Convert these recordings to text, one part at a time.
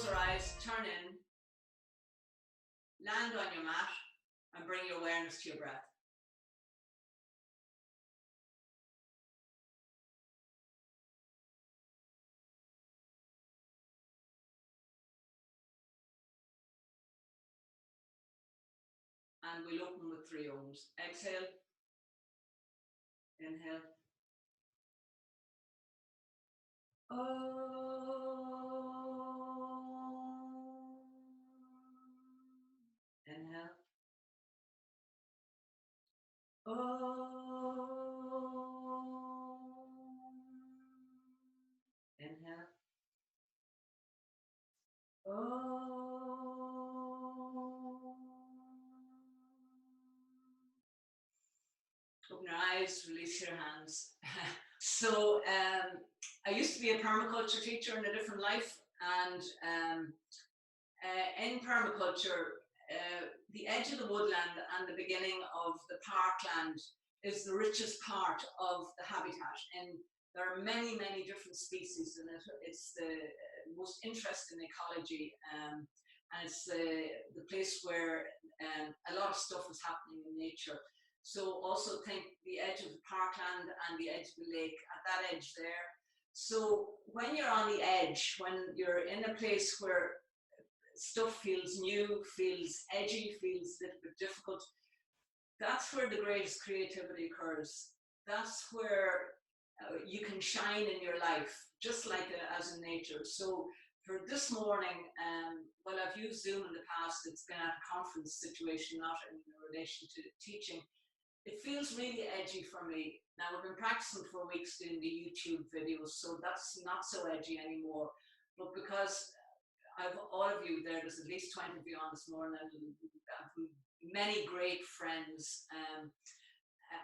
close your eyes, turn in, land on your mat, and bring your awareness to your breath. And we'll open with 3 Oms. Exhale, inhale. Inhale. Inhale. Open your eyes, release your hands. So I used to be a permaculture teacher in a different life, and in permaculture, the edge of the woodland and the beginning of the parkland is the richest part of the habitat. And there are many, many different species in it. It's the most interesting ecology, and it's the place where a lot of stuff is happening in nature. So also think the edge of the parkland and the edge of the lake, at that edge there. So when you're on the edge, when you're in a place where stuff feels new, feels edgy, feels a little bit difficult, that's where the greatest creativity occurs. That's where you can shine in your life, just like as in nature. So for this morning, well, I've used Zoom in the past. It's been at a conference situation, not in relation to teaching. It feels really edgy for me. Now, we've been practicing for weeks doing the YouTube videos, so that's not so edgy anymore. But because I've all of you there, there's at least 20 of you on this morning, and many great friends,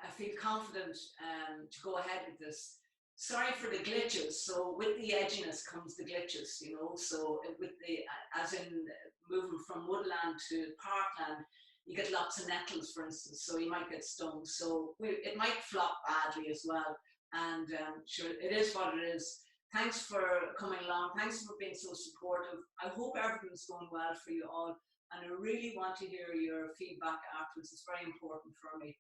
I feel confident to go ahead with this. Sorry for the glitches. So with the edginess comes the glitches, you know. So with the, as in moving from woodland to parkland, you get lots of nettles, for instance, so you might get stung. So it might flop badly as well. And sure, it is what it is. Thanks for coming along. Thanks for being so supportive. I hope everything's going well for you all. And I really want to hear your feedback afterwards. It's very important for me.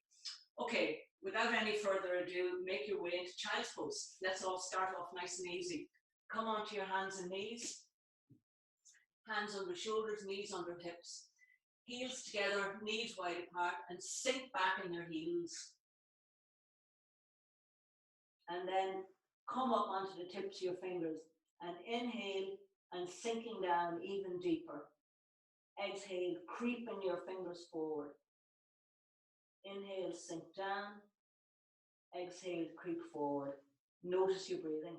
Okay, without any further ado, make your way into child's pose. Let's all start off nice and easy. Come onto your hands and knees. Hands under shoulders, knees under hips. Heels together, knees wide apart, and sink back in your heels. And then come up onto the tips of your fingers and inhale and sinking down even deeper. Exhale, creeping your fingers forward. Inhale, sink down. Exhale, creep forward. Notice your breathing.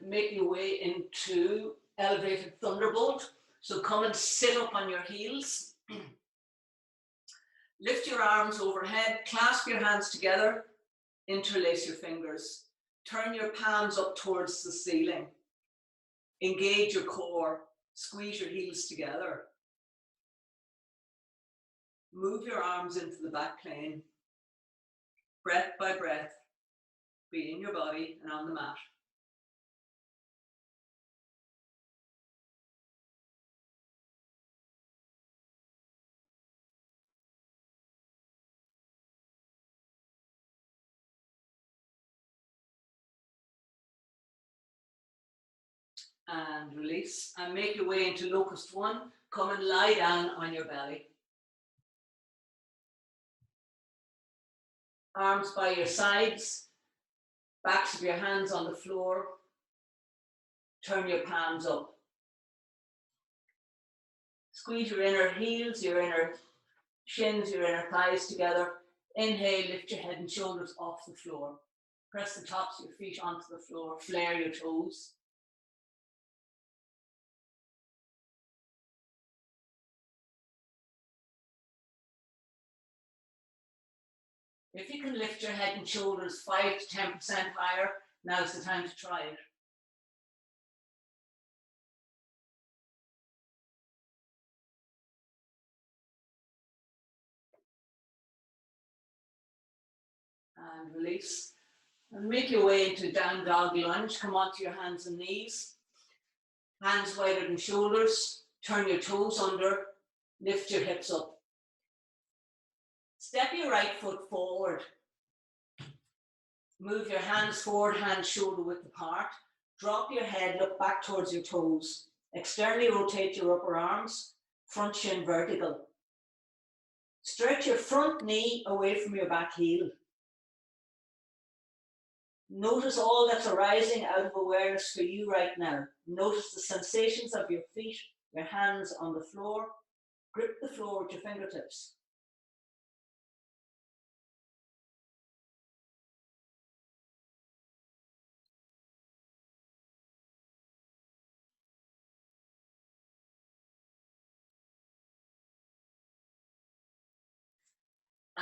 Make your way into elevated thunderbolt. So come and sit up on your heels. Lift your arms overhead, clasp your hands together, interlace your fingers. Turn your palms up towards the ceiling. Engage your core, squeeze your heels together. Move your arms into the back plane. Breath by breath, be in your body and on the mat. And release, and make your way into Locust 1. Come and lie down on your belly. Arms by your sides, backs of your hands on the floor. Turn your palms up. Squeeze your inner heels, your inner shins, your inner thighs together. Inhale, lift your head and shoulders off the floor. Press the tops of your feet onto the floor, flare your toes. If you can lift your head and shoulders 5 to 10% higher, now's the time to try it. And release. And make your way into down dog lunge. Come onto your hands and knees. Hands wider than shoulders. Turn your toes under. Lift your hips up. Step your right foot forward. Move your hands forward, hands shoulder width apart. Drop your head, look back towards your toes. Externally rotate your upper arms. Front shin vertical. Stretch your front knee away from your back heel. Notice all that's arising out of awareness for you right now. Notice the sensations of your feet, your hands on the floor. Grip the floor with your fingertips.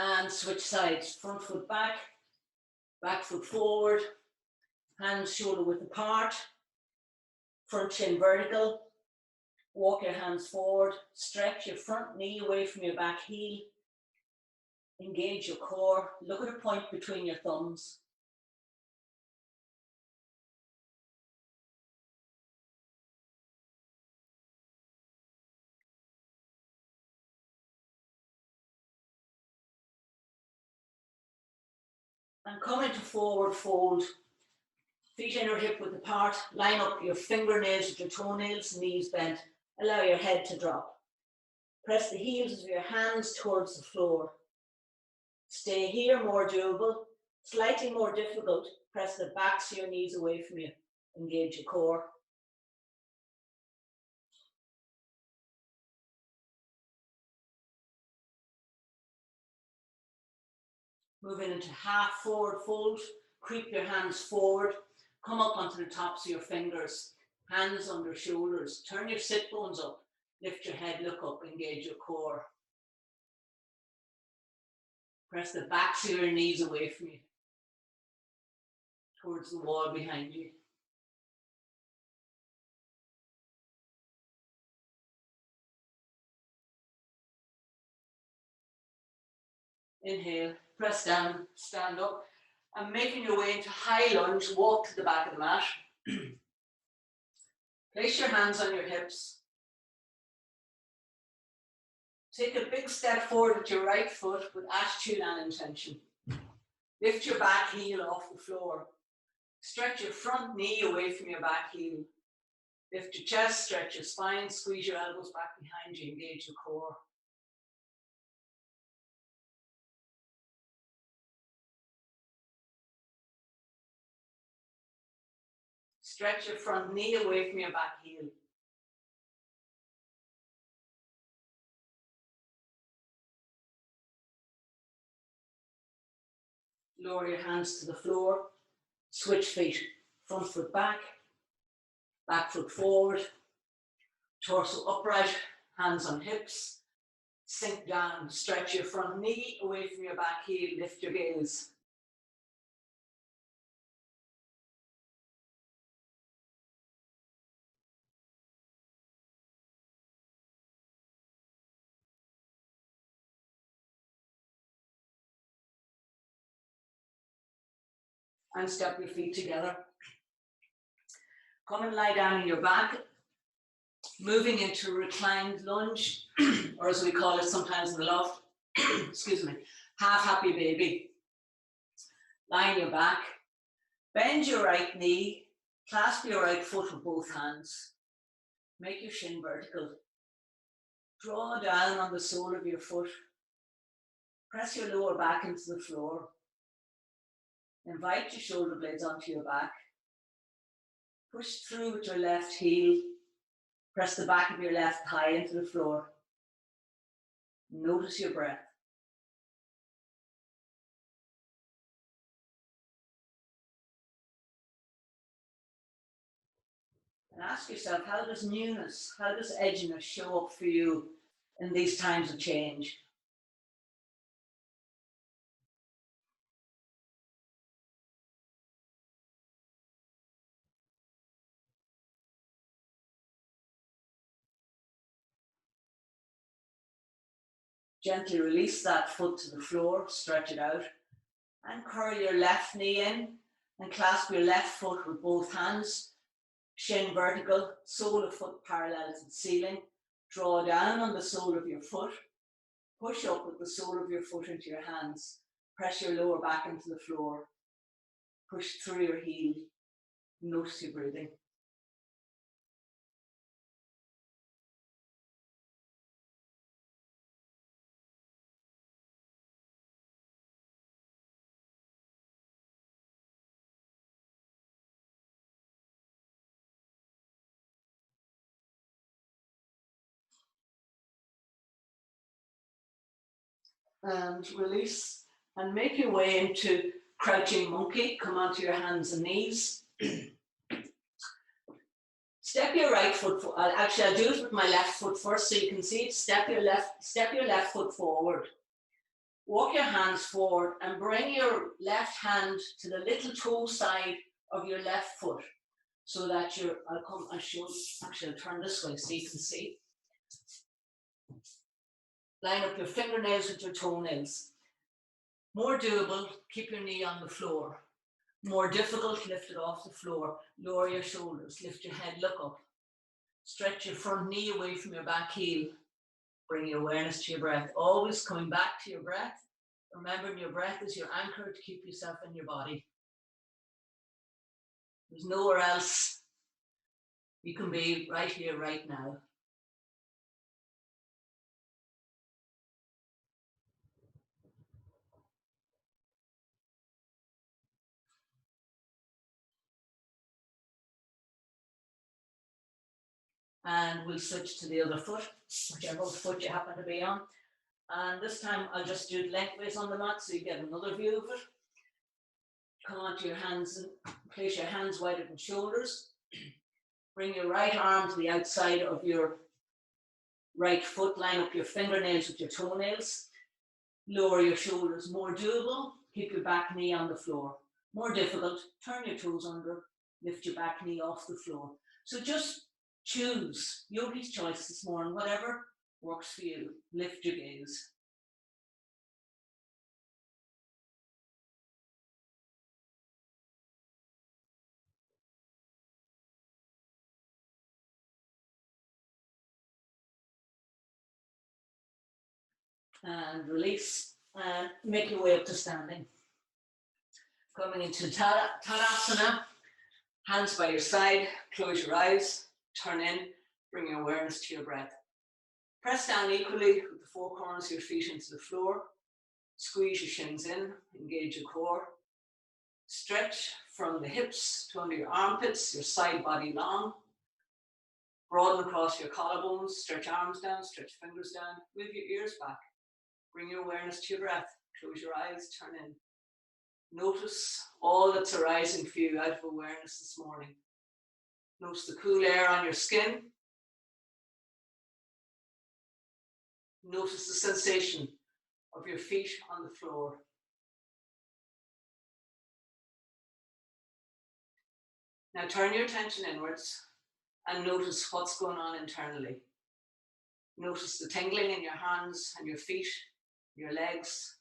And switch sides. Front foot back foot forward, hands shoulder width apart, front shin vertical. Walk your hands forward, stretch your front knee away from your back heel. Engage your core. Look at a point between your thumbs. And come into forward fold. Feet inner hip width apart. Line up your fingernails with your toenails, knees bent. Allow your head to drop. Press the heels of your hands towards the floor. Stay here, more doable. Slightly more difficult. Press the backs of your knees away from you. Engage your core. Moving into half forward fold. Creep your hands forward. Come up onto the tops of your fingers. Hands under shoulders. Turn your sit bones up. Lift your head, look up, engage your core. Press the backs of your knees away from you. Towards the wall behind you. Inhale, press down, stand up. And making your way into high lunge, walk to the back of the mat. Place your hands on your hips. Take a big step forward with your right foot with attitude and intention. Lift your back heel off the floor. Stretch your front knee away from your back heel. Lift your chest, stretch your spine, squeeze your elbows back behind you, engage your core. Stretch your front knee away from your back heel. Lower your hands to the floor. Switch feet. Front foot back foot forward. Torso upright, hands on hips. Sink down. Stretch your front knee away from your back heel. Lift your gaze. And step your feet together. Come and lie down on your back, moving into reclined lunge, or as we call it sometimes in the loft, excuse me, half happy baby. Lie on your back, bend your right knee, clasp your right foot with both hands, make your shin vertical. Draw down on the sole of your foot, press your lower back into the floor. Invite your shoulder blades onto your back. Push through with your left heel. Press the back of your left thigh into the floor. Notice your breath. And ask yourself, how does newness, how does edginess show up for you in these times of change? Gently release that foot to the floor, stretch it out, and curl your left knee in and clasp your left foot with both hands, shin vertical, sole of foot parallel to the ceiling. Draw down on the sole of your foot, push up with the sole of your foot into your hands, press your lower back into the floor, push through your heel, notice your breathing. And release and make your way into crouching monkey. Come onto your hands and knees. Step your right foot, actually I'll do it with my left foot first so you can see it. Step your left foot forward. Walk your hands forward and bring your left hand to the little toe side of your left foot so that I'll turn this way so you can see. Line up your fingernails with your toenails. More doable, keep your knee on the floor. More difficult, lift it off the floor. Lower your shoulders, lift your head, look up. Stretch your front knee away from your back heel. Bring your awareness to your breath. Always coming back to your breath. Remembering your breath is your anchor to keep yourself in your body. There's nowhere else you can be right here, right now. And we'll switch to the other foot, whichever foot you happen to be on. And this time I'll just do it lengthways on the mat so you get another view of it. Come onto your hands and place your hands wider than shoulders. Bring your right arm to the outside of your right foot. Line up your fingernails with your toenails. Lower your shoulders. More doable. Keep your back knee on the floor. More difficult. Turn your toes under. Lift your back knee off the floor. So just choose. Yogi's choice this morning. Whatever works for you. Lift your gaze. And release. And make your way up to standing. Coming into Tadasana. Hands by your side, close your eyes, turn in, bring your awareness to your breath. Press down equally with the four corners of your feet into the floor. Squeeze your shins in, engage your core. Stretch from the hips to under your armpits, your side body long. Broaden across your collarbones, stretch arms down, stretch fingers down, move your ears back. Bring your awareness to your breath, close your eyes, turn in. Notice all that's arising for you out of awareness this morning. Notice the cool air on your skin. Notice the sensation of your feet on the floor. Now turn your attention inwards and notice what's going on internally. Notice the tingling in your hands and your feet, your legs,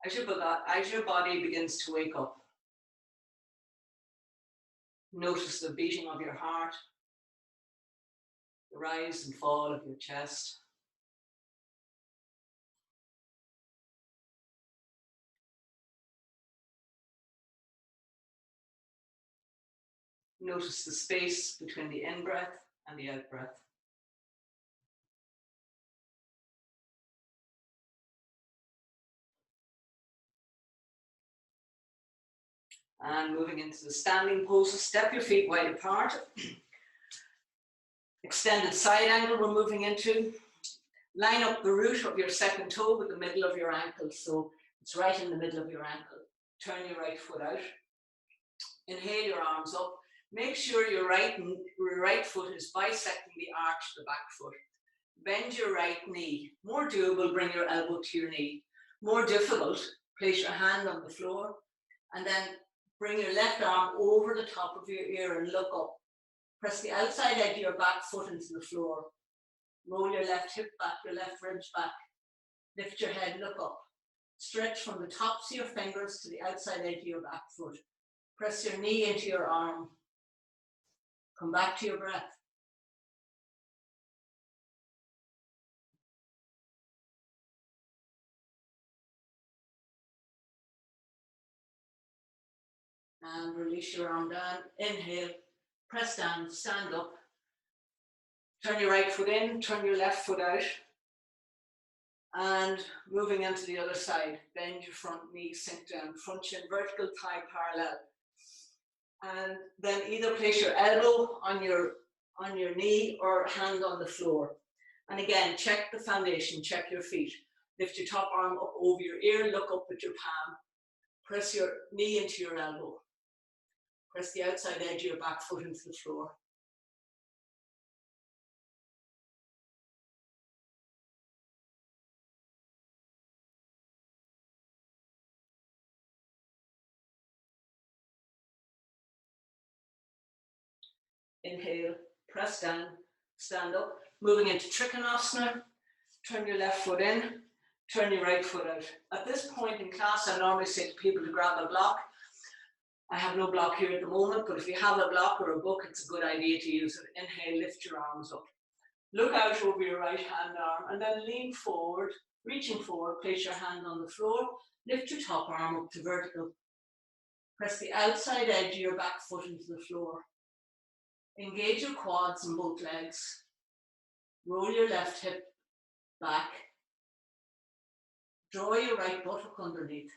as your body begins to wake up. Notice the beating of your heart, the rise and fall of your chest. Notice the space between the in-breath and the out-breath. And moving into the standing poses, step your feet wide apart. Extended side angle we're moving into. Line up the root of your second toe with the middle of your ankle. So it's right in the middle of your ankle. Turn your right foot out. Inhale your arms up. Make sure your right foot is bisecting the arch of the back foot. Bend your right knee. More doable, bring your elbow to your knee. More difficult, place your hand on the floor and then bring your left arm over the top of your ear and look up. Press the outside edge of your back foot into the floor. Roll your left hip back, your left ribs back. Lift your head, look up. Stretch from the tops of your fingers to the outside edge of your back foot. Press your knee into your arm. Come back to your breath. And release your arm down. Inhale, press down, stand up. Turn your right foot in, turn your left foot out. And moving into the other side, bend your front knee, sink down, front shin vertical, thigh parallel. And then either place your elbow on your knee or hand on the floor. And again, check the foundation, check your feet. Lift your top arm up over your ear, look up with your palm. Press your knee into your elbow. Press the outside edge of your back foot into the floor. Inhale, press down, stand up. Moving into Trikonasana, turn your left foot in, turn your right foot out. At this point in class, I normally say to people to grab a block. I have no block here at the moment, but if you have a block or a book, it's a good idea to use it. Inhale, lift your arms up. Look out over your right hand arm and then lean forward, reaching forward, place your hand on the floor, lift your top arm up to vertical. Press the outside edge of your back foot into the floor. Engage your quads and both legs. Roll your left hip back. Draw your right buttock underneath.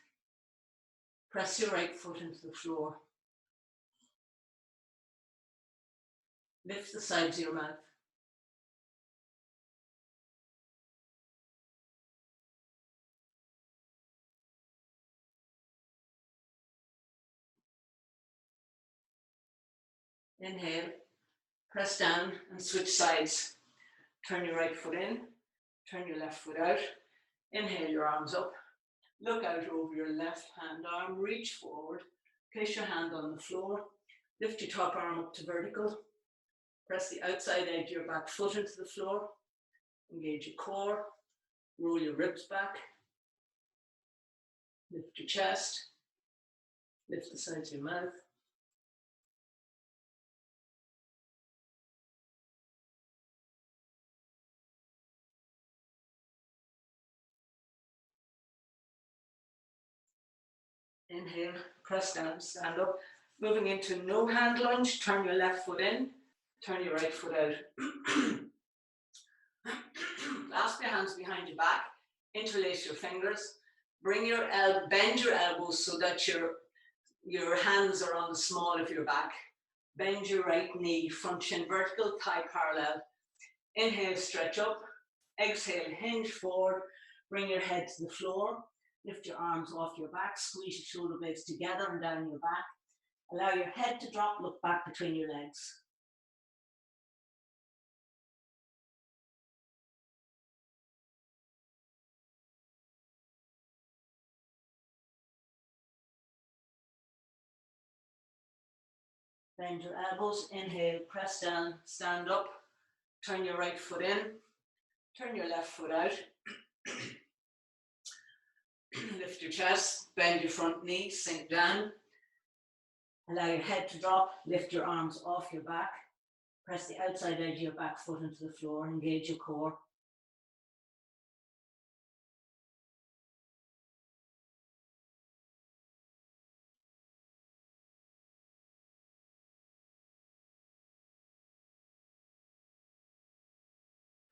Press your right foot into the floor. Lift the sides of your mouth. Inhale, press down and switch sides. Turn your right foot in, turn your left foot out. Inhale your arms up. Look out over your left hand arm, reach forward. Place your hand on the floor. Lift your top arm up to vertical. Press the outside edge of your back foot into the floor. Engage your core. Roll your ribs back. Lift your chest. Lift the sides of your mouth. Inhale, press down, stand up. Moving into no hand lunge, turn your left foot in, turn your right foot out. Clasp your hands behind your back, interlace your fingers, bend your elbows so that your hands are on the small of your back. Bend your right knee, front shin vertical, thigh parallel. Inhale, stretch up. Exhale, hinge forward. Bring your head to the floor. Lift your arms off your back, squeeze your shoulder blades together and down your back. Allow your head to drop, look back between your legs. Bend your elbows, inhale, press down, stand up. Turn your right foot in, turn your left foot out. Lift your chest, bend your front knee, sink down. Allow your head to drop, lift your arms off your back. Press the outside edge of your back foot into the floor, engage your core.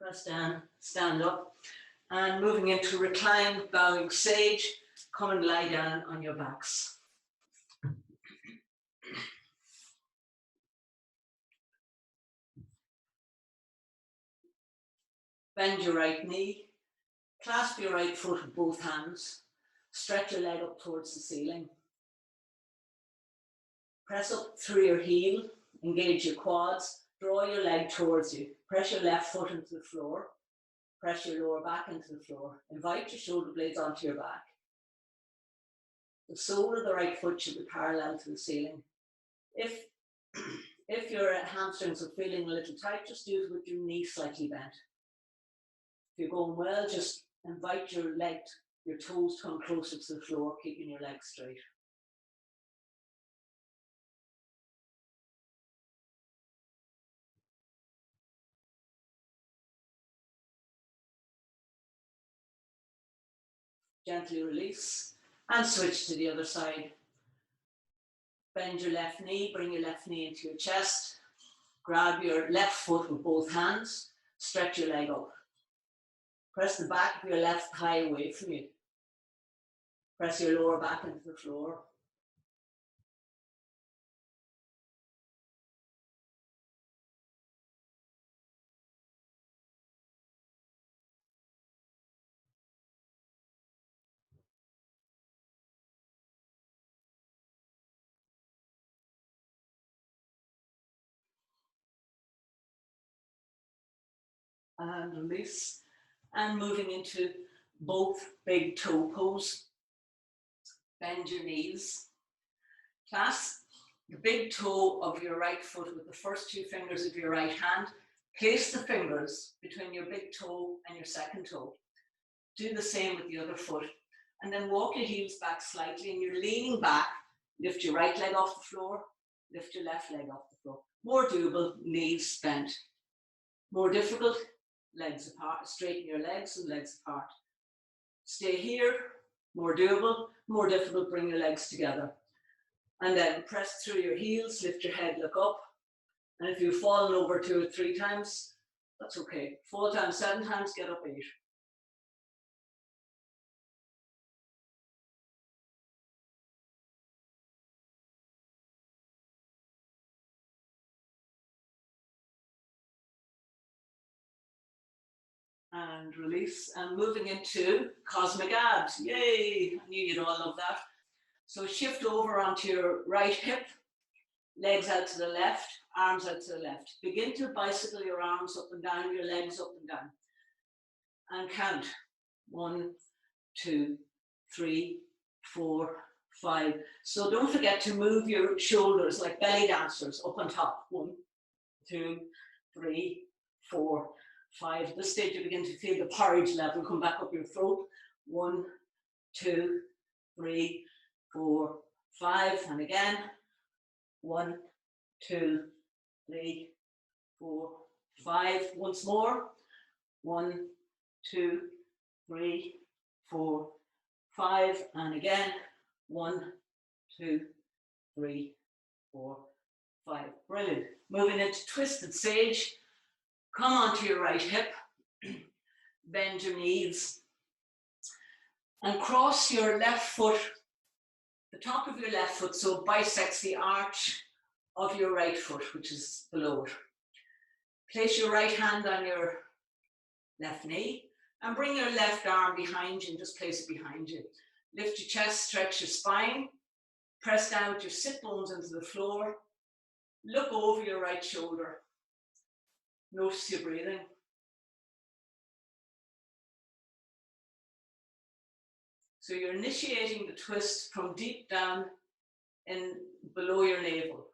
Press down, stand up. And moving into reclined bowing sage, come and lie down on your backs. Bend your right knee, clasp your right foot with both hands, stretch your leg up towards the ceiling. Press up through your heel, engage your quads, draw your leg towards you. Press your left foot into the floor, press your lower back into the floor. Invite your shoulder blades onto your back. The sole of the right foot should be parallel to the ceiling. If your hamstrings are feeling a little tight, just do it with your knee slightly bent. If you're going well, just Invite your toes to come closer to the floor, keeping your legs straight. Gently release and switch to the other side. Bend your left knee, bring your left knee into your chest. Grab your left foot with both hands, stretch your leg up. Press the back of your left thigh away from you. Press your lower back into the floor. And release. And moving into both big toe pose. Bend your knees. Clasp the big toe of your right foot with the first two fingers of your right hand. Place the fingers between your big toe and your second toe. Do the same with the other foot. And then walk your heels back slightly and you're leaning back. Lift your right leg off the floor. Lift your left leg off the floor. More doable, knees bent. More difficult, legs apart. Straighten your legs and legs apart. Stay here. More doable, more difficult, bring your legs together. And then press through your heels, lift your head, look up. And if you've fallen over 2 or 3 times, that's okay. 4 times, 7 times, get up 8. And release, and moving into cosmic abs. Yay, I knew you'd all love that. So shift over onto your right hip, legs out to the left, arms out to the left. Begin to bicycle your arms up and down, your legs up and down. And count. 1, 2, 3, 4, 5. So don't forget to move your shoulders like belly dancers up on top. 1, 2, 3, 4, 5. At this stage, you begin to feel the porridge level come back up your throat. 1, 2, 3, 4, 5. And again. 1, 2, 3, 4, 5. Once more. 1, 2, 3, 4, 5. And again. 1, 2, 3, 4, 5. Brilliant. Moving into twisted sage. Come onto your right hip. Bend your knees. And cross your left foot, the top of your left foot, so it bisects the arch of your right foot, which is below it. Place your right hand on your left knee and bring your left arm behind you and just place it behind you. Lift your chest, stretch your spine, press down with your sit bones into the floor. Look over your right shoulder. Notice your breathing. So you're initiating the twist from deep down in below your navel.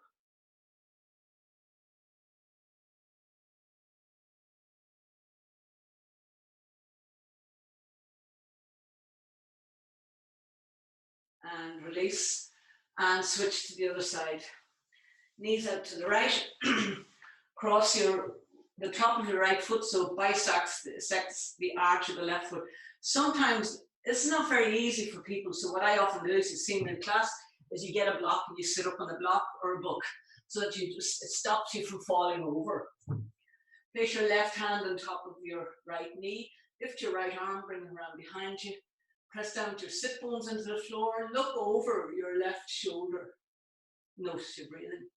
And release and switch to the other side. Knees out to the right. Cross the top of your right foot so it bisects the arch of the left foot. Sometimes it's not very easy for people, so what I often do is, you see me in class, is you get a block and you sit up on a block or a book so that it stops you from falling over. Place your left hand on top of your right knee, lift your right arm, bring it around behind you, press down with your sit bones into the floor, look over your left shoulder, notice your breathing.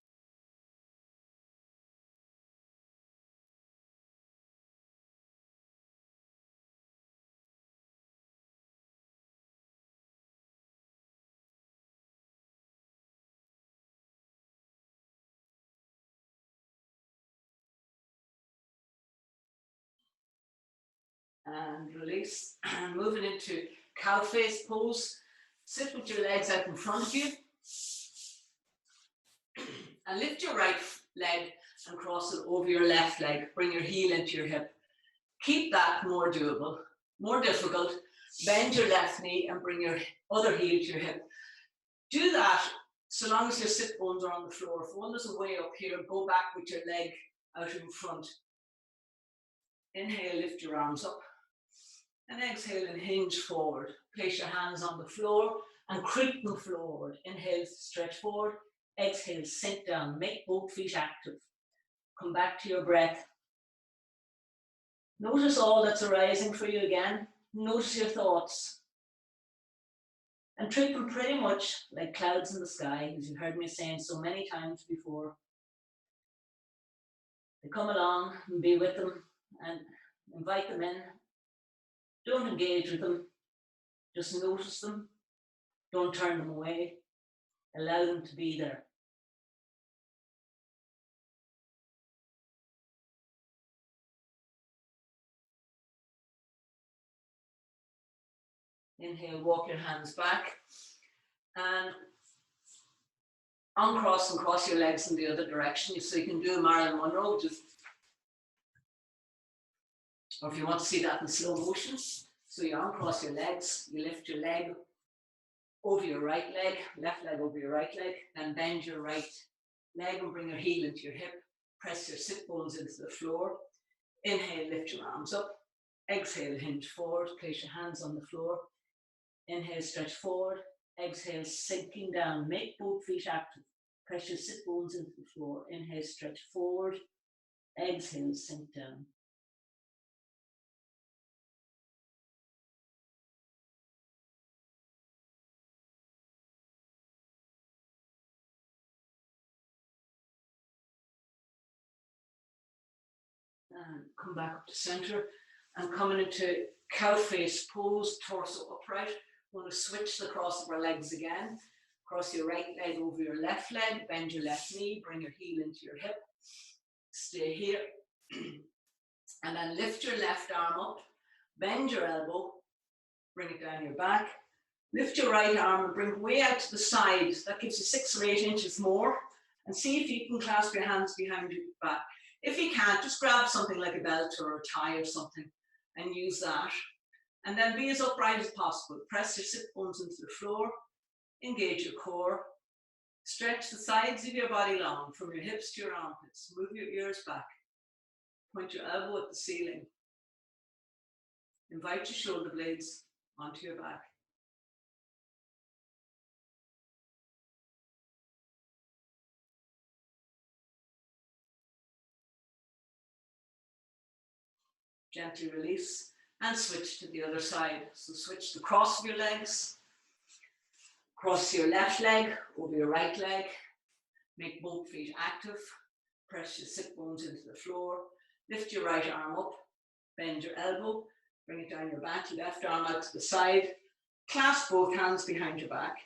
And release. And moving into cow face pose. Sit with your legs out in front of you. And lift your right leg and cross it over your left leg. Bring your heel into your hip. Keep that more doable. More difficult, bend your left knee and bring your other heel to your hip. Do that so long as your sit bones are on the floor. If one is way up here, go back with your leg out in front. Inhale, lift your arms up. And exhale and hinge forward. Place your hands on the floor and creep them forward. Inhale, stretch forward. Exhale, sink down. Make both feet active. Come back to your breath. Notice all that's arising for you again. Notice your thoughts. And treat them pretty much like clouds in the sky, as you've heard me saying so many times before. They come along and be with them and invite them in. Don't engage with them. Just notice them. Don't turn them away. Allow them to be there. Inhale, walk your hands back and uncross and cross your legs in the other direction. So you can do a Marilyn Monroe, or if you want to see that in slow motion. So you uncross your legs, you lift your leg over your right leg, left leg over your right leg, then bend your right leg and bring your heel into your hip. Press your sit bones into the floor. Inhale, lift your arms up. Exhale, hinge forward. Place your hands on the floor. Inhale, stretch forward. Exhale, sinking down. Make both feet active. Press your sit bones into the floor. Inhale, stretch forward. Exhale, sink down. And come back up to center. And coming into cow face pose, torso upright. We're going to switch the cross of our legs again. Cross your right leg over your left leg. Bend your left knee. Bring your heel into your hip. Stay here. And then lift your left arm up. Bend your elbow. Bring it down your back. Lift your right arm and bring it way out to the side. That gives you 6 or 8 inches more. And see if you can clasp your hands behind your back. If you can't, just grab something like a belt or a tie or something and use that. And then be as upright as possible. Press your sit bones into the floor. Engage your core. Stretch the sides of your body long from your hips to your armpits. Move your ears back. Point your elbow at the ceiling. Invite your shoulder blades onto your back. Gently release and switch to the other side. So switch the cross of your legs. Cross your left leg over your right leg. Make both feet active. Press your sit bones into the floor. Lift your right arm up. Bend your elbow. Bring it down your back. Left arm out to the side. Clasp both hands behind your back.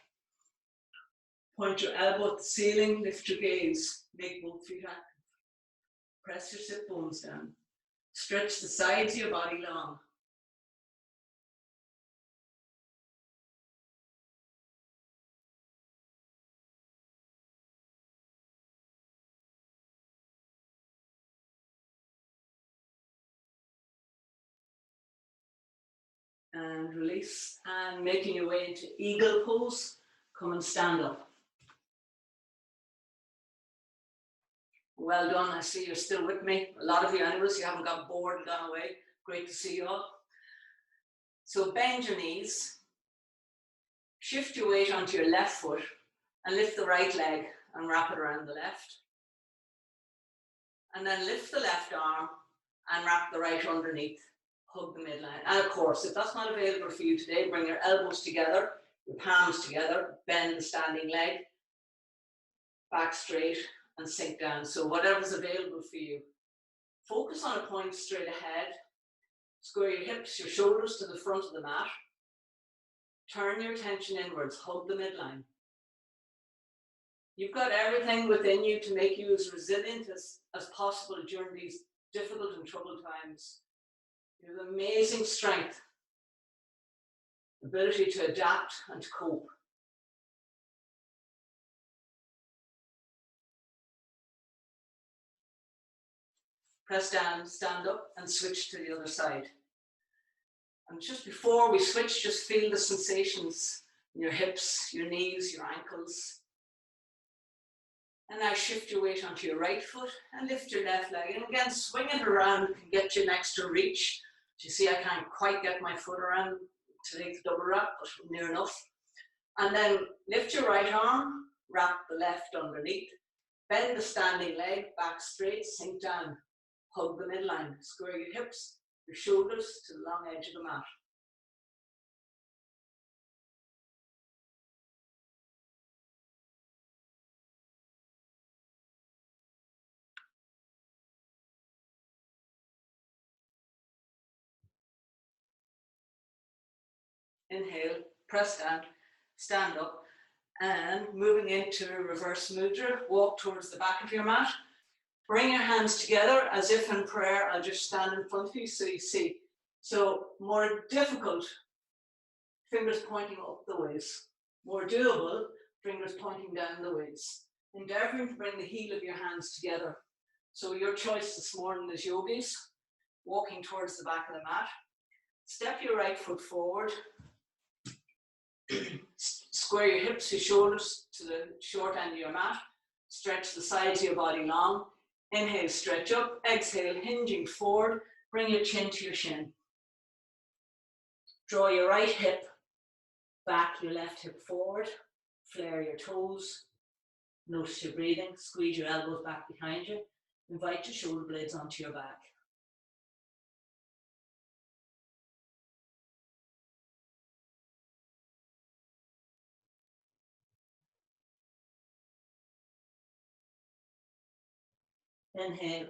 Point your elbow at the ceiling. Lift your gaze. Make both feet active. Press your sit bones down. Stretch the sides of your body long. And release. And making your way into eagle pose. Come and stand up. Well done. I see you're still with me. A lot of you anyways, you haven't got bored and gone away. Great to see you all. So bend your knees. Shift your weight onto your left foot and lift the right leg and wrap it around the left. And then lift the left arm and wrap the right underneath. Hug the midline. And of course, if that's not available for you today, bring your elbows together, your palms together, bend the standing leg, back straight and sink down. So whatever's available for you. Focus on a point straight ahead. Square your hips, your shoulders to the front of the mat. Turn your attention inwards. Hug the midline. You've got everything within you to make you as resilient as possible during these difficult and troubled times. You have amazing strength, ability to adapt and to cope. Press down, stand up, and switch to the other side. And just before we switch, just feel the sensations in your hips, your knees, your ankles. And now shift your weight onto your right foot and lift your left leg. And again, swing it around and get you next to reach. You see, I can't quite get my foot around to take the double wrap, but near enough. And then lift your right arm, wrap the left underneath. Bend the standing leg back straight, sink down. Hug the midline. Square your hips, your shoulders to the long edge of the mat. Inhale, press down, stand up, and moving into reverse mudra, walk towards the back of your mat. Bring your hands together as if in prayer. I'll just stand in front of you so you see. So more difficult, fingers pointing up the waist. More doable, fingers pointing down the waist. Endeavoring to bring the heel of your hands together. So your choice this morning is yogis, walking towards the back of the mat. Step your right foot forward. Square your hips, your shoulders to the short end of your mat. Stretch the sides of your body long. Inhale, stretch up. Exhale, hinging forward. Bring your chin to your shin. Draw your right hip back, your left hip forward. Flare your toes. Notice your breathing. Squeeze your elbows back behind you. Invite your shoulder blades onto your back. Inhale,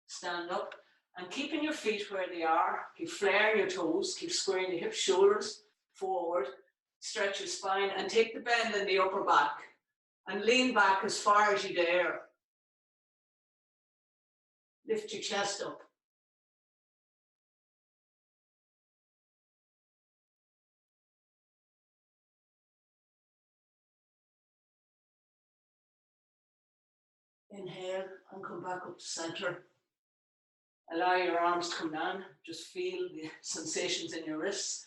stand up, and keeping your feet where they are, keep flaring your toes, keep squaring your hips, shoulders forward, stretch your spine, and take the bend in the upper back, and lean back as far as you dare. Lift your chest up. Inhale, and come back up to center. Allow your arms to come down. Just feel the sensations in your wrists.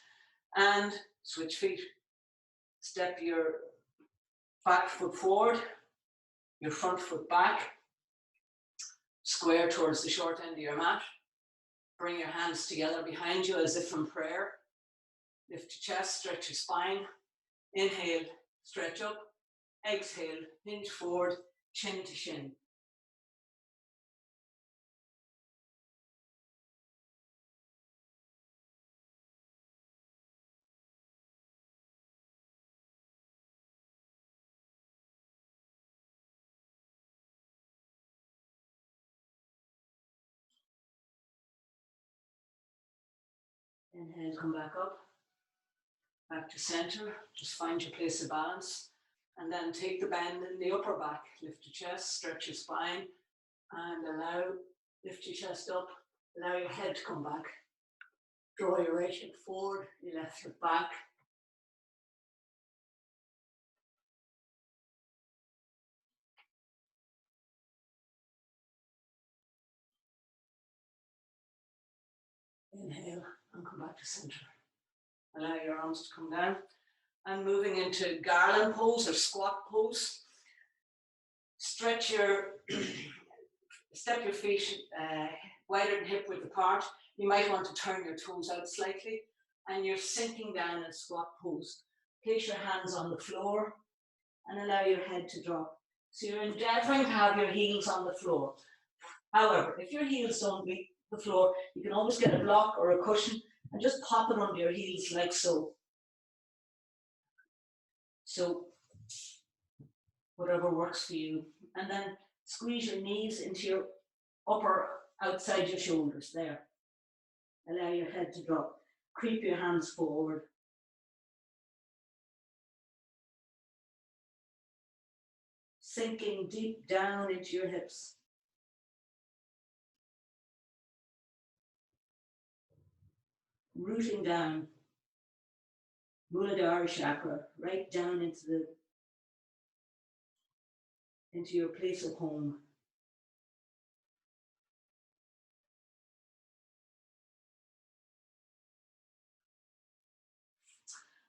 And switch feet. Step your back foot forward, your front foot back. Square towards the short end of your mat. Bring your hands together behind you as if in prayer. Lift your chest, stretch your spine. Inhale, stretch up. Exhale, hinge forward, chin to shin. Inhale, come back up. Back to center. Just find your place of balance. And then take the bend in the upper back. Lift your chest, stretch your spine, and lift your chest up. Allow your head to come back. Draw your right hip forward, your left hip back. Inhale and come back to center. Allow your arms to come down. And moving into garland pose or squat pose. Stretch step your feet wider than hip width apart. You might want to turn your toes out slightly. And you're sinking down in squat pose. Place your hands on the floor and allow your head to drop. So you're endeavoring to have your heels on the floor. However, if your heels don't meet the floor, you can always get a block or a cushion and just pop it under your heels like so. So, whatever works for you. And then squeeze your knees into your upper, outside your shoulders, there. Allow your head to drop. Creep your hands forward. Sinking deep down into your hips. Rooting down. Muladhara chakra, right down into your place of home.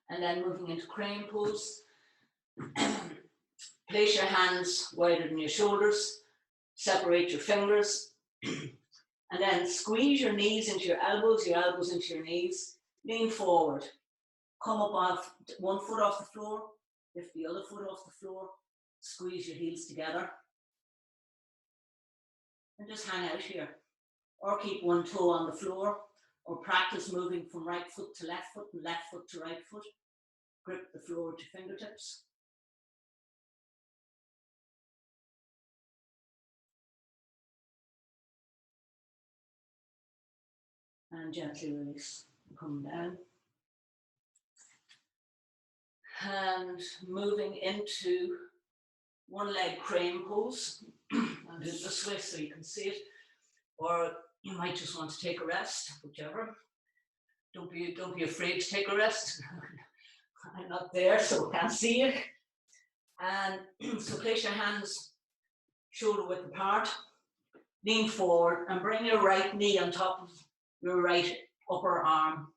And then moving into crane pose. Place your hands wider than your shoulders, separate your fingers, and then squeeze your knees into your elbows into your knees, lean forward, come up off one foot off the floor, lift the other foot off the floor, squeeze your heels together, and just hang out here. Or keep one toe on the floor, or practice moving from right foot to left foot and left foot to right foot. Grip the floor with your fingertips. And gently release, come down. And moving into one leg crane pose. I'll do it this way so you can see it. Or you might just want to take a rest, whichever. Don't be afraid to take a rest. I'm not there, so I can't see you. And so place your hands shoulder width apart. Lean forward and bring your right knee on top of your right upper arm.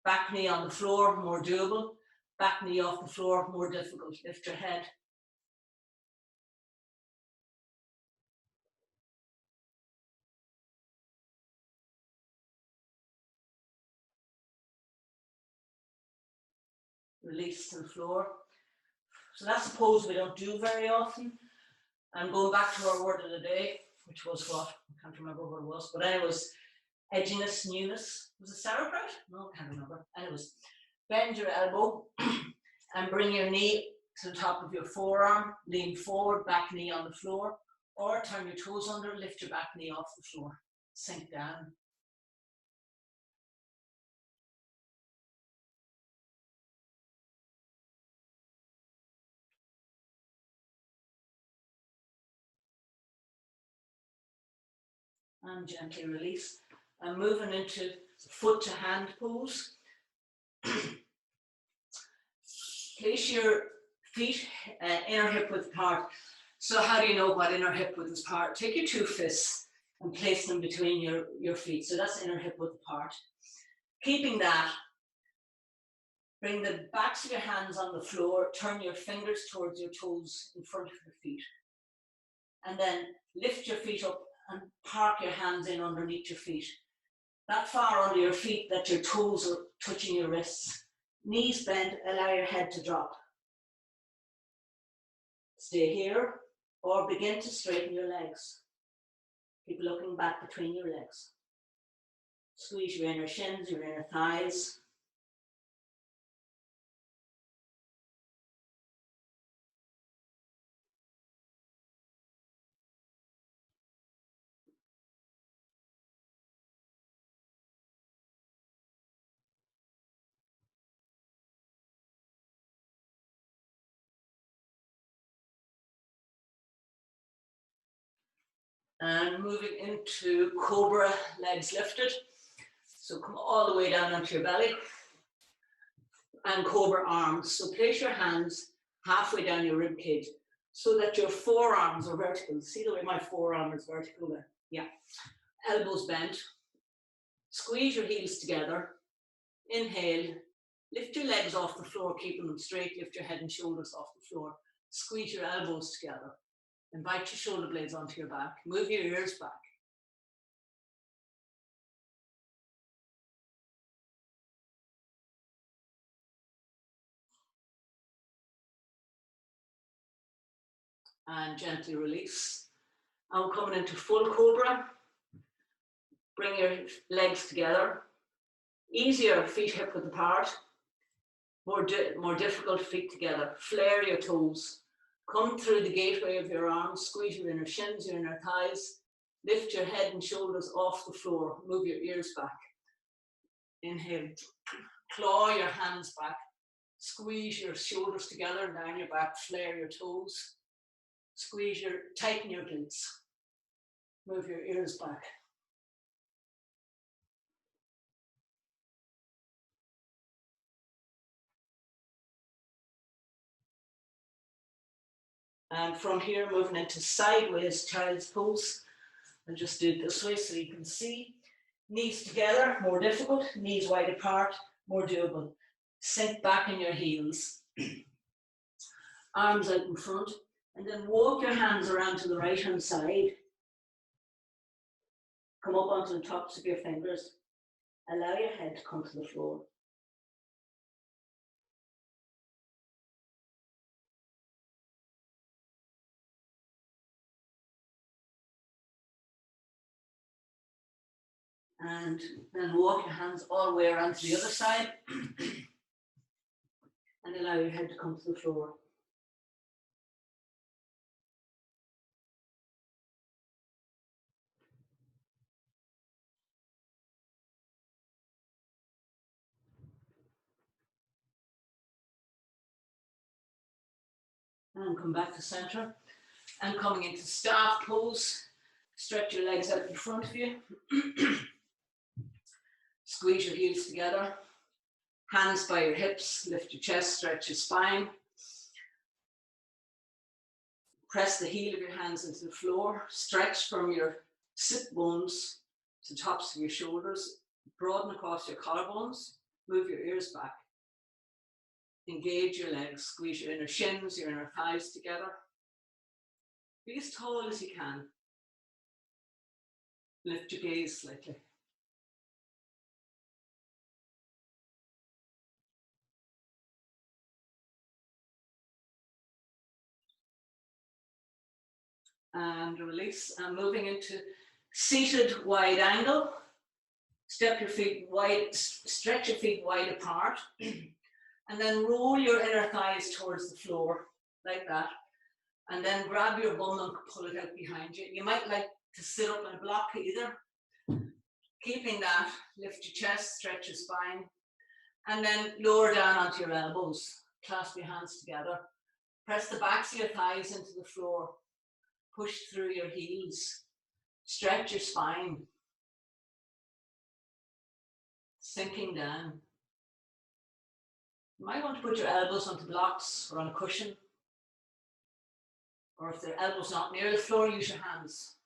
Back knee on the floor, more doable. Back knee off the floor, more difficult. Lift your head. Release to the floor. So that's a pose we don't do very often. And going back to our word of the day, which was what? I can't remember what it was, but it was edginess, newness. Was it sauerkraut? No, I can't remember. And it was bend your elbow and bring your knee to the top of your forearm, lean forward, back knee on the floor, or turn your toes under, lift your back knee off the floor, sink down. And gently release. And moving into foot to hand pose. Place your feet inner hip width apart. So how do you know what inner hip width is apart? Take your two fists and place them between your feet. So that's inner hip width apart. Keeping that, bring the backs of your hands on the floor, turn your fingers towards your toes in front of your feet. And then lift your feet up and park your hands in underneath your feet. That far under your feet that your toes are touching your wrists. Knees bent, allow your head to drop. Stay here or begin to straighten your legs. Keep looking back between your legs. Squeeze your inner shins, your inner thighs. And moving into Cobra, legs lifted. So come all the way down onto your belly. And Cobra arms. So place your hands halfway down your rib cage so that your forearms are vertical. See the way my forearm is vertical there? Yeah. Elbows bent. Squeeze your heels together. Inhale. Lift your legs off the floor, keeping them straight. Lift your head and shoulders off the floor. Squeeze your elbows together. Invite your shoulder blades onto your back. Move your ears back. And gently release. And we're coming into full Cobra. Bring your legs together. Easier, feet hip width apart. More difficult, feet together. Flare your toes. Come through the gateway of your arms. Squeeze your inner shins, your inner thighs. Lift your head and shoulders off the floor. Move your ears back. Inhale. Claw your hands back. Squeeze your shoulders together and down your back. Flare your toes. Tighten your glutes. Move your ears back. And from here, moving into sideways child's pose. I'll just do it this way so you can see. Knees together, more difficult. Knees wide apart, more doable. Sink back in your heels. Arms out in front. And then walk your hands around to the right hand side. Come up onto the tops of your fingers. Allow your head to come to the floor. And then walk your hands all the way around to the other side. And allow your head to come to the floor. And come back to center. And coming into staff pose. Stretch your legs out in front of you. Squeeze your heels together. Hands by your hips. Lift your chest, stretch your spine. Press the heel of your hands into the floor. Stretch from your sit bones to the tops of your shoulders. Broaden across your collarbones. Move your ears back. Engage your legs. Squeeze your inner shins, your inner thighs together. Be as tall as you can. Lift your gaze slightly. And release. And moving into seated wide angle. Step your feet wide, stretch your feet wide apart. And then roll your inner thighs towards the floor, like that. And then grab your bum and pull it out behind you. You might like to sit up and block either. Keeping that, lift your chest, stretch your spine. And then lower down onto your elbows. Clasp your hands together. Press the backs of your thighs into the floor. Push through your heels. Stretch your spine. Sinking down. You might want to put your elbows onto blocks or on a cushion. Or if the elbow's not near the floor, use your hands.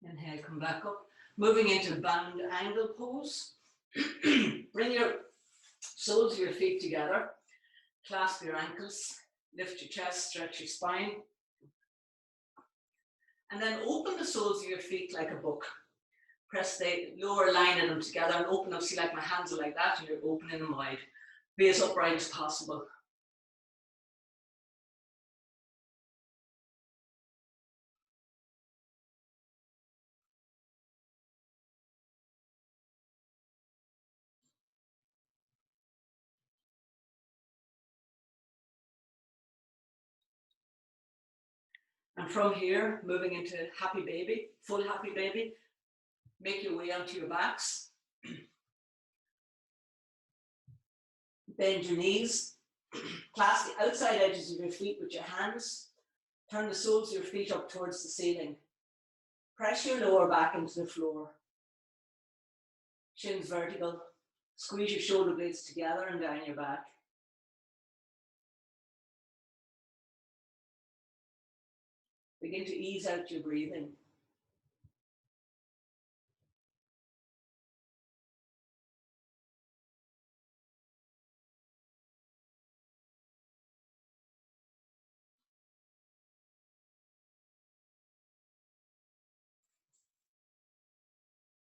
Inhale, come back up. Moving into bound angle pose. Bring your soles of your feet together. Clasp your ankles. Lift your chest, stretch your spine. And then open the soles of your feet like a book. Press the lower line of them together and open them. See, like my hands are like that, and you're opening them wide. Be as upright as possible. And from here, moving into happy baby, full happy baby. Make your way onto your backs. Bend your knees. Clasp the outside edges of your feet with your hands. Turn the soles of your feet up towards the ceiling. Press your lower back into the floor. Shins vertical. Squeeze your shoulder blades together and down your back. Begin to ease out your breathing.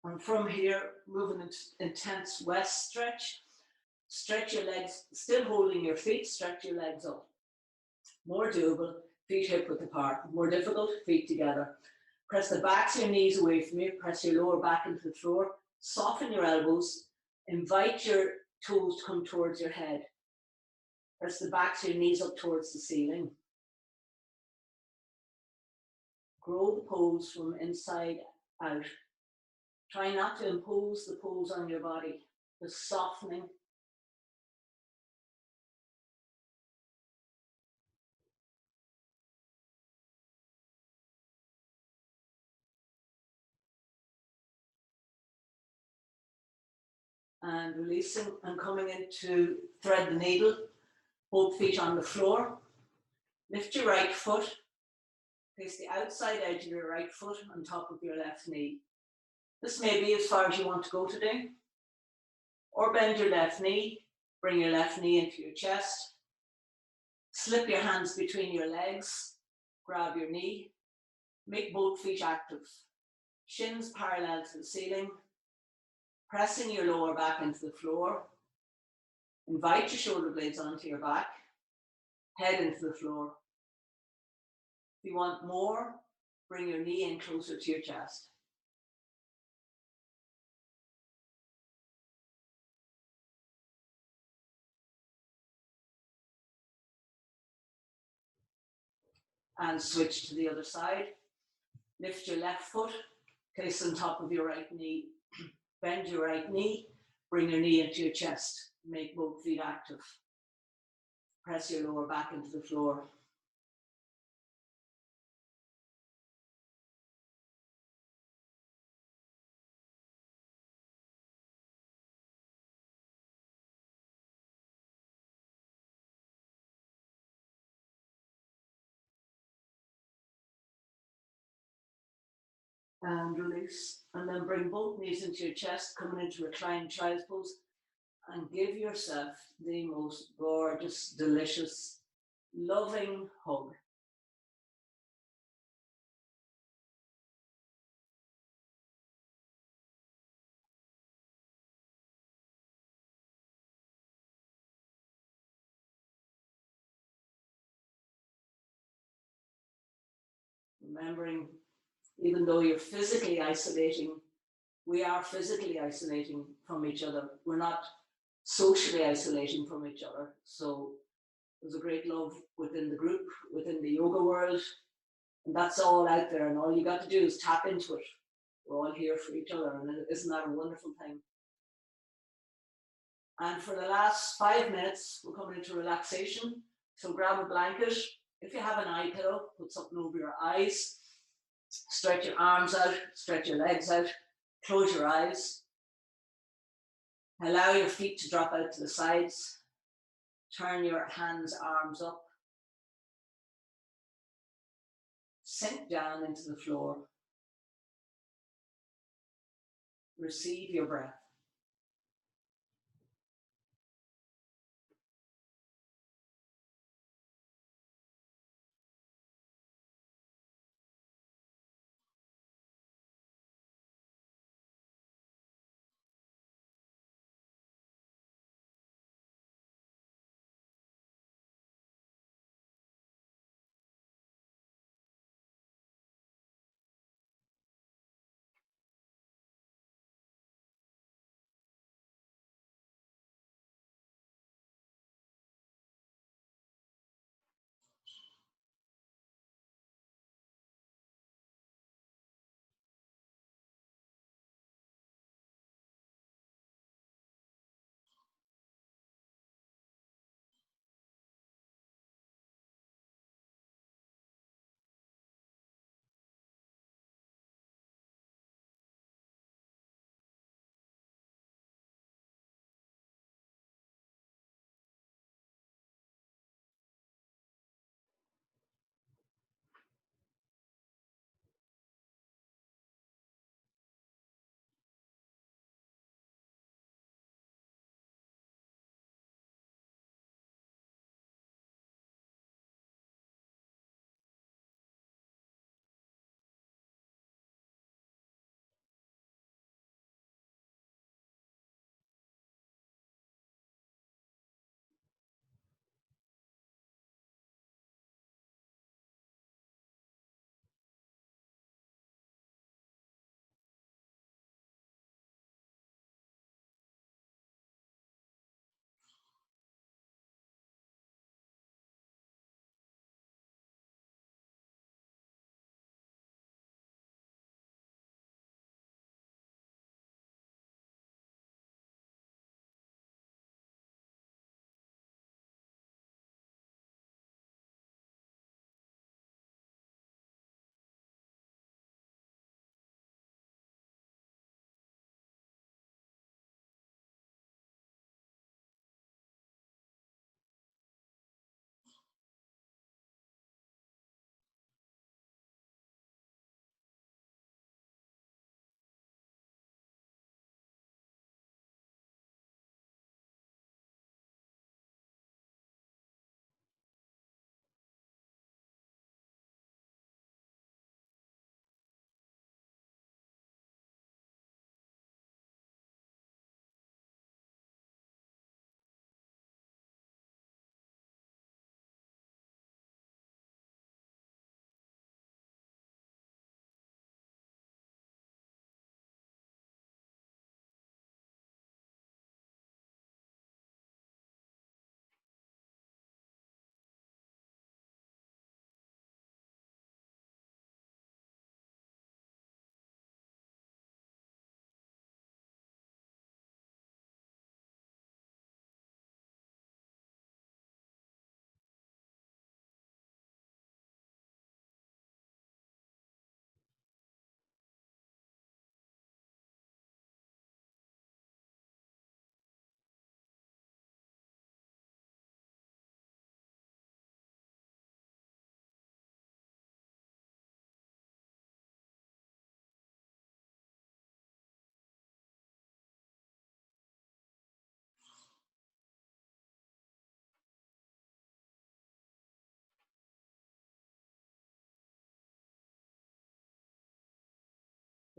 And from here, moving into intense west stretch. Stretch your legs, still holding your feet, stretch your legs up. More doable, feet hip width apart. More difficult, feet together. Press the backs of your knees away from you. Press your lower back into the floor. Soften your elbows. Invite your toes to come towards your head. Press the backs of your knees up towards the ceiling. Grow the pose from inside out. Try not to impose the pose on your body. Just softening. And releasing and coming into thread the needle, both feet on the floor. Lift your right foot, Place the outside edge of your right foot on top of your left knee. This may be as far as you want to go today. Or bend your left knee, bring your left knee into your chest, slip your hands between your legs, grab your knee, make both feet active. Shins parallel to the ceiling, pressing your lower back into the floor. Invite your shoulder blades onto your back, head into the floor. If you want more, bring your knee in closer to your chest. And switch to the other side. Lift your left foot, place on top of your right knee. Bend your right knee, bring your knee into your chest. Make both feet active. Press your lower back into the floor. And release. And then bring both knees into your chest, coming into reclined child's pose. And give yourself the most gorgeous, delicious, loving hug. Remembering, even though you're physically isolating, we are physically isolating from each other. We're not socially isolating from each other. So there's a great love within the group, within the yoga world, and that's all out there. And all you got to do is tap into it. We're all here for each other, and isn't that a wonderful thing? And for the last 5 minutes, we're coming into relaxation. So grab a blanket. If you have an eye pillow, put something over your eyes. Stretch your arms out, stretch your legs out, close your eyes. Allow your feet to drop out to the sides. Turn your hands, arms up. Sink down into the floor. Receive your breath.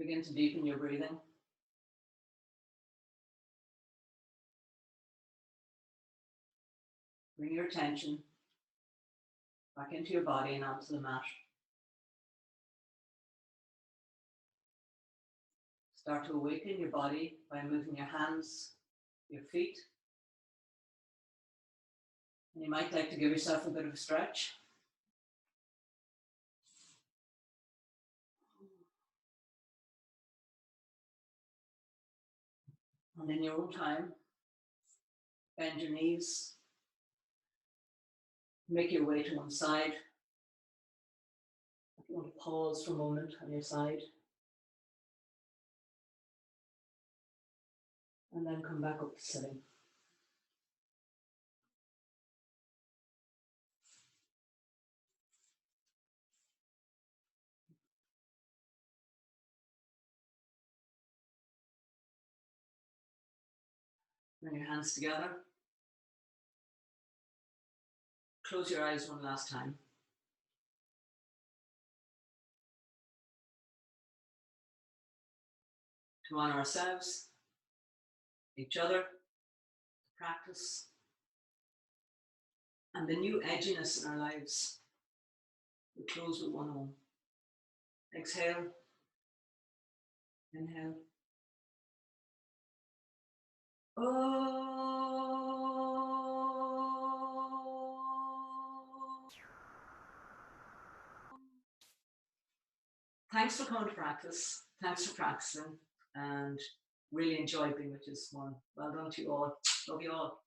Begin to deepen your breathing. Bring your attention back into your body and onto the mat. Start to awaken your body by moving your hands, your feet. And you might like to give yourself a bit of a stretch. And in your own time, bend your knees. Make your way to one side. If you want to pause for a moment on your side. And then come back up to sitting. Bring your hands together. Close your eyes one last time. To honor ourselves, each other, the practice, and the new edginess in our lives. We close with one arm. Exhale. Inhale. Thanks for coming to practice. Thanks for practicing, and really enjoyed being with you this morning. Well done to you all. Love you all.